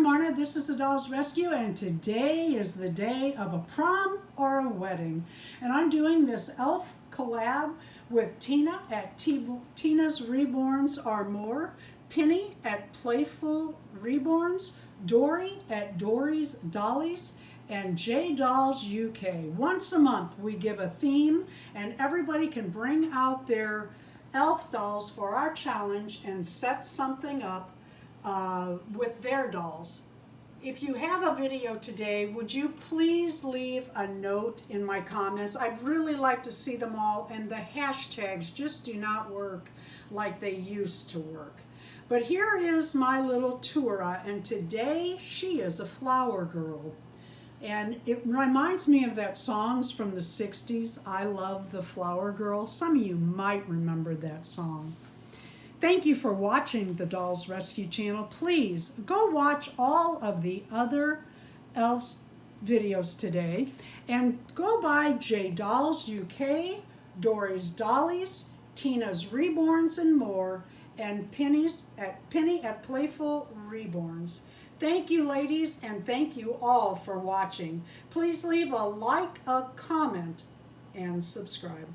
Marna, this is the Dolls Rescue, and today is the day of a prom or a wedding. And I'm doing this elf collab with Tina at Tina's Reborns Are More, Penny at Playful Reborns, Dory at Dory's Dollies, and J Dolls UK. Once a month we give a theme and everybody can bring out their elf dolls for our challenge and set something up with their dolls. If you have a video today, would you please leave a note in my comments? I'd really like to see them all, and the hashtags just do not work like they used to work. But here is my little Tura, and today she is a flower girl. And it reminds me of that songs from the 60s, I Love the Flower Girl. Some of you might remember that song. Thank you for watching the Dolls Rescue channel. Please go watch all of the other Elves videos today and go by J Dolls UK, Dory's Dollies, Tina's Reborns and More, and Penny at Playful Reborns. Thank you, ladies, and thank you all for watching. Please leave a like, a comment, and subscribe.